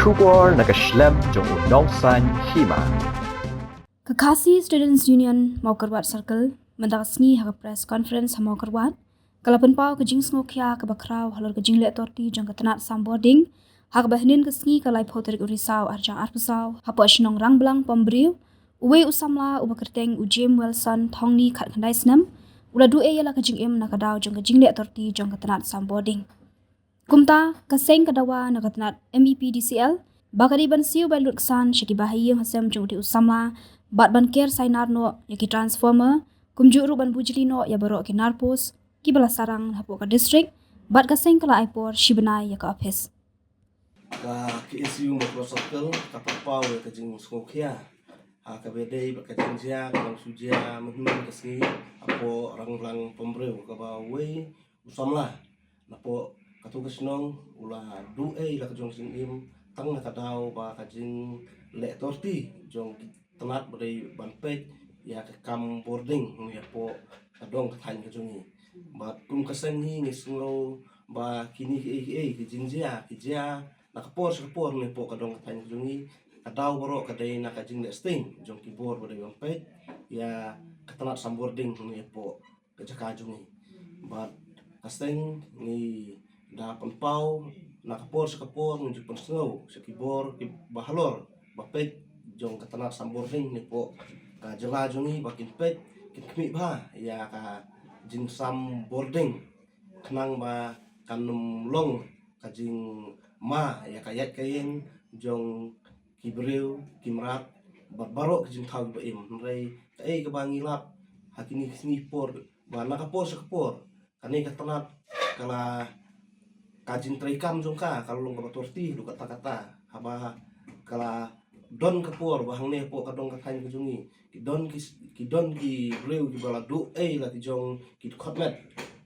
Shubor nakaslem jong unong san hima. Kakasi Students Union Maukarwat Circle mendaksni hak press conference Maukarwat kalapan pau kejing snokya ke bakraw halor kejing le torti jang ketenat sambording hak bahnin kesngi kalai poterik urisau arjang arpusau hapo ashnong rang belang pembriu uwe usamla ubakerteng ujem Wilson thongni khat khandai snam ula du yala kejing im nakadaw jang kejing le torti jang ketenat sambording kumta kaseng kadawa nakatenat MEPDCL bakari ban siu ban lutsan shaki bahaya hasem jong di usama bat ban ker sainar no yaki transformer kumju ru ban bujli no ya barok ki narpos ki bala sarang hapo ka district bat kaseng kala aipor shibnai ya ka office ka isu makrosokal ka papau ka jing skokia ka bedei ka jing sia ka bang sujia mehmin kasi apo orang-orang pembreu ka ba we usamla napo katugas nong ula duei la ka jong sing im tang na kadau ba ka jing le torti jong tenat bedei banpek ya ka kam boarding ya po kadong ka than ka jongi ba kum kasen ni ngislo ba kini ki jing sia ki sia nakapor ni po kadong ka than ka jongi kadaw boro kadai na ka jing le sting jong ki bor bedei banpek ya katanat sam boarding ni po ka jaka jongi ba kaseng ni da penpau nakapor ngunjuk pensnow sekibor ki bahalor bapek jong katanat samboring ni po ka jela jongi bakin pek kmi ba ya ka jing sam boarding kenang ba kanum long ka jing ma ya kayat kayen jong kibreu kimrat barbaro ka jing thau ba im rei kai ka bangilap hakini sni por ba nakapor sekapor kani katanat kala kajin traikam jongka kalau long torti du kata-kata haba kala don kapor bahang ne po kadong kathain kejungi ki don ki breu ki bala du la ki jong ki khotmet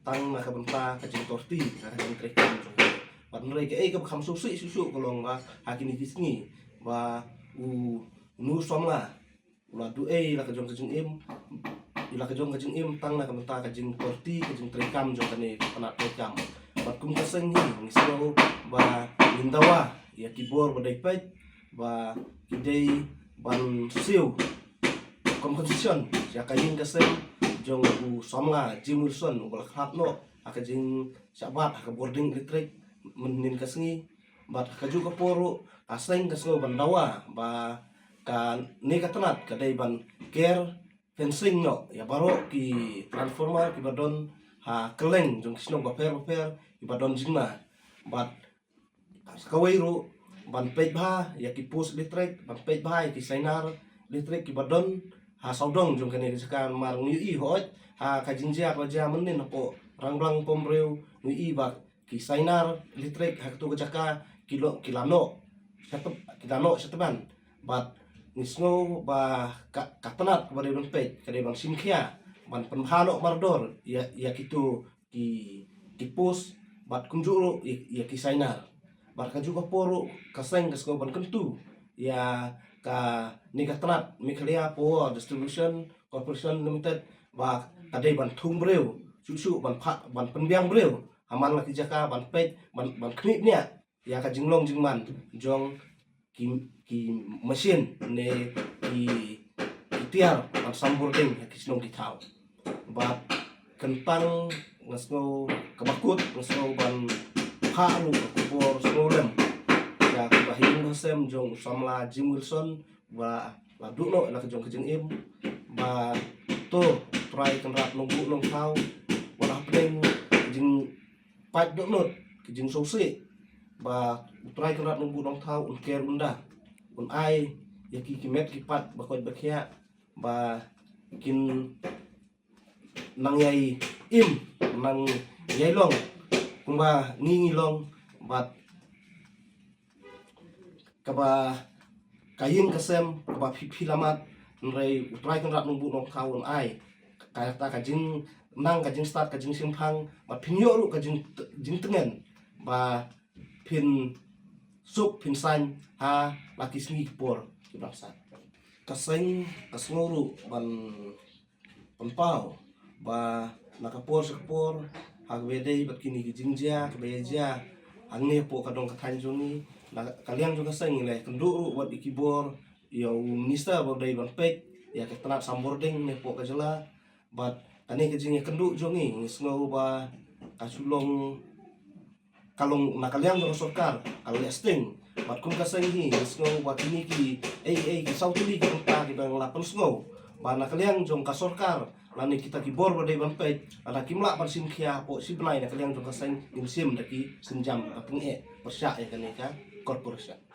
tang na ka banta kajin torti ka kajin traikam jongka pat nrei ke ka kham susu kolong ba hakini kisngi ba nu somla ula du la ka jong kajing im ila ka jong kajing im tang na ka banta kajin torti kajin traikam jongka ne kana traikam kum kaseng hi ngislo ba lindawa ya kibor badai pet ba kidei ban siu competition ya kayin kaseng jong u somla jimulson bal khat no akajing sabat ka boarding retreat menin kasengi bat kaju ka poro aseng kaslo bandawa ba ka ne katanat kadai ban care fencing no ya baro ki transformer ki badon ha keleng jong kisno baper ibadon jingma bat kawairu ban pej ba ya ki pus listrik ban pej ba ki sainar listrik ki badon ha saudong jong kene sekan mar ngi hoj ha ka jinjia ko ja menin po rangblang pombreu ngi ba ki sainar listrik ha tu jaka kilano seteban bat nisno ba katanat bare ban pej kade bang simkhia ban penhalo mardor ya kitu ki pus bat kunjuro ya kisainar bat kaju ka poro kaseng kas ban kentu ya ka nikatrat miklia power distribution corporation limited ba kadai ban thung breu susu ban penbiang breu aman laki jaka ban pej ban knip nya ya ka jinglong jingman jong ki mesin ne ki tiar ban samburding ya kisnong kitau bat kentang ngasno kabakut ngasno ban halu kubor snolem ya kabahin hasem jong samla Jim Wilson ba ladu no la jong kejeng im ba to try kenrat nunggu nong tau wala peng kejeng pat dok not kejeng sosi ba try kenrat nunggu nong tau un ker unda un ai ya ki kimet kipat bakot bakhia ba kin nang yai im nang yai long kumba ngingi long bat kaba kayin kasem kaba filamat nrei utrai kan rat nungbu nong kaun ai kata kajing nang kajing start kajing simpang bat pinyo ru kajing tengen ba pin sup pin san ha laki sni por kibaksa kaseng kasnguru ban penpau ba nakapor sekapor hagbedei bat kini kijingjia kebeja Angne po kadong katanjo ni kalian juga sing le kenduru buat ikibor yo minister bodai ban pek ya ketenat sambording ne po kajela bat kani kejing kendu jongi ngisngo ba kasulong kalong nakalian do sokar kalau esting bat kun kasang hi ngisngo ba kini ki ki sautuli ki ta ki bang lapen sngo ba nakalian jong kasorkar lani kita kibor bodai ban pek ada kimla parsim khia po si benai nakalian jong kasang nimsim daki senjam apeng persya ya kan korporasi